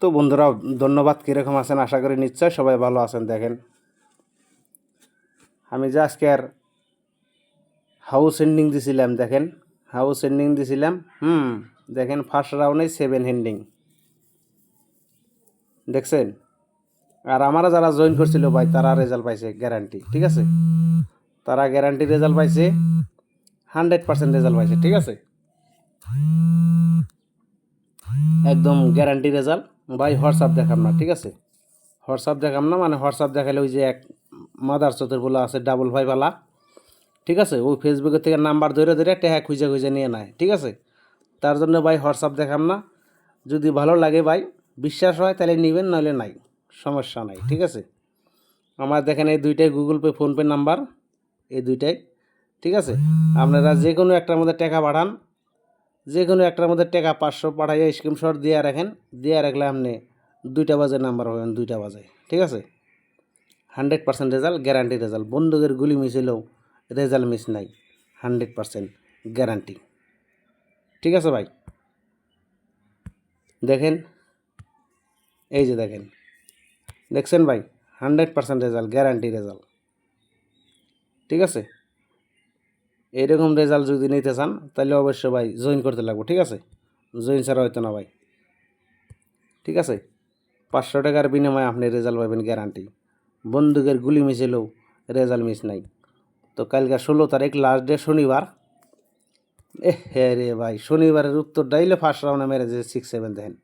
তো বন্ধুরা ধন্যবাদ। কীরকম আছেন? আশা করি নিশ্চয় সবাই ভালো আছেন। দেখেন আমি যে আজকে আর হাউস এন্ডিং দিছিলাম, দেখেন হাউস এন্ডিং দিছিলাম। দেখেন ফার্স্ট রাউন্ডে 7 হেন্ডিং দেখছেন। আর আমারা যারা জয়েন করছিল ভাই তারা রেজাল্ট পাইছে গ্যারান্টি, ঠিক আছে। তারা গ্যারান্টি রেজাল্ট পাইছে, 100% রেজাল্ট পাইছে, ঠিক আছে। একদম গ্যারান্টি রেজাল্ট ভাই। হোয়াটসঅ্যাপ দেখাম না, ঠিক আছে। হোয়াটসঅ্যাপ দেখাম না, মানে হোয়াটসঅ্যাপ দেখালে ওই যে এক মাদার চোতের বলে আছে 555, ঠিক আছে। ওই ফেসবুকের থেকে নাম্বার ধরে ধরে টেহা খুঁজে খুঁজে নিয়ে নেয়, ঠিক আছে। তার জন্য ভাই হোয়াটসঅ্যাপ দেখাম না। যদি ভালো লাগে ভাই, বিশ্বাস হয় তাহলে নেবেন, নাহলে নাই, সমস্যা নাই, ঠিক আছে। আমার দেখেন এই দুইটাই গুগল পে ফোনপে নাম্বার, এই দুইটাই, ঠিক আছে। আপনারা যে কোনো একটার মধ্যে টাকা পাঠান, যে কোনো একটার মধ্যে টাকা 500 পাঠাইয়া স্ক্রিনশট দিয়ে রাখেন। দিয়ে রাখলে আপনি 2টা বাজে নাম্বার পাবেন, 2টা বাজে, ঠিক আছে। 100% রেজাল্ট, গ্যারান্টি রেজাল্ট। বন্দুকের গুলি মিস হলেও রেজাল্ট মিস নাই, 100% গ্যারান্টি, ঠিক আছে ভাই। দেখেন এই যে দেখেন, দেখছেন ভাই, 100% রেজাল্ট, গ্যারান্টি রেজাল্ট, ঠিক আছে। এইরকম রেজাল্ট যদি নিতে চান তাহলে অবশ্যই ভাই জয়েন করতে লাগবে, ঠিক আছে। জয়েন ছাড়া হয়তো না ভাই, ঠিক আছে। 500 টাকার বিনিময়ে আপনি রেজাল্ট পাবেন গ্যারান্টি। বন্দুকের গুলি মিস হলেও রেজাল্ট মিস নাই। তো কালকে 16 তারিখ লাস্ট ডে, শনিবার। হ্যাঁ রে ভাই, শনিবারের উত্তর ডাইলে ফার্স্ট রাউন্ডে মেরে যে 6-7 দেখেন।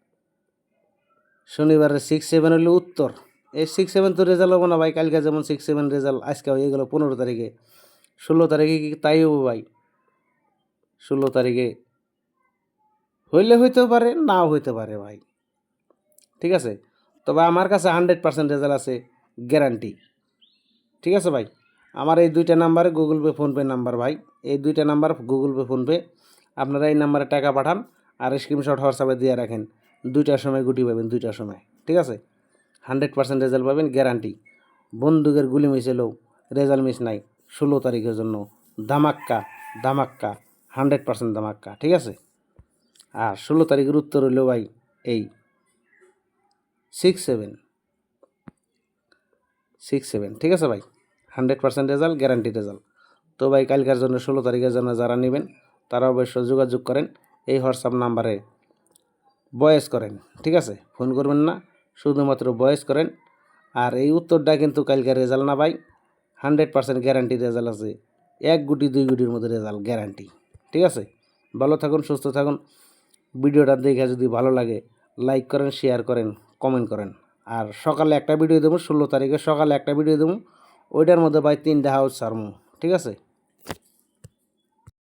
শনিবারের 6-7 হলো উত্তর। এই 6-7 তো রেজাল্ট হবো না ভাই। কালকে যেমন 6-7 রেজাল্ট আজকে হয়ে গেল 15 তারিখে, 16 তারিখে কি তাই হবো ভাই? 16 তারিখে হইলে হইতেও পারে, নাও হইতে পারে ভাই, ঠিক আছে। তবে আমার কাছে 100% রেজাল্ট আছে, গ্যারান্টি, ঠিক আছে ভাই। আমার এই দুইটা নাম্বারে গুগল পে ফোনপে নাম্বার ভাই, এই দুইটা নাম্বার গুগল পে ফোনপে। আপনারা এই নাম্বারে টাকা পাঠান আর স্ক্রিনশট হোয়াটসঅ্যাপে দিয়ে রাখেন। 2টার সময় গুটি পাবেন, 2টার সময়, ঠিক আছে। 100% রেজাল্ট পাবেন, গ্যারান্টি। বন্দুকের গুলি মিস হলেও রেজাল্ট মিস নাই। 16 তারিখের জন্য ধামাক্কা, ধামাক্কা, 100% ধামাক্কা, ঠিক আছে। আর 16 তারিখের উত্তর হইল ভাই এই 6-7, ঠিক আছে ভাই। 100% রেজাল্ট, গ্যারান্টি রেজাল্ট। তো ভাই কালকের জন্য 16 তারিখের জন্য যারা নেবেন তারা অবশ্যই যোগাযোগ করেন। এই হোয়াটসঅ্যাপ নাম্বারে ভয়েস করেন, ঠিক আছে। ফোন করবেন না, শুধুমাত্র ভয়েস করেন। আর এই উত্তরটা কিন্তু কালকের রেজাল্ট না ভাই, 100% গ্যারান্টি রেজাল্ট আছে। 1 গুটি 2 গুটির মধ্যে রেজাল্ট, গ্যারান্টি, ঠিক আছে। ভালো থাকুন, সুস্থ থাকুন। ভিডিওটা দেখে যদি ভালো লাগে লাইক করেন, শেয়ার করেন, কমেন্ট করেন। আর সকালে একটা ভিডিও দেবো, 16 তারিখে সকালে একটা ভিডিও দেবো। ওইটার মধ্যে ভাই 3টা হাউস ছাড়বো, ঠিক আছে।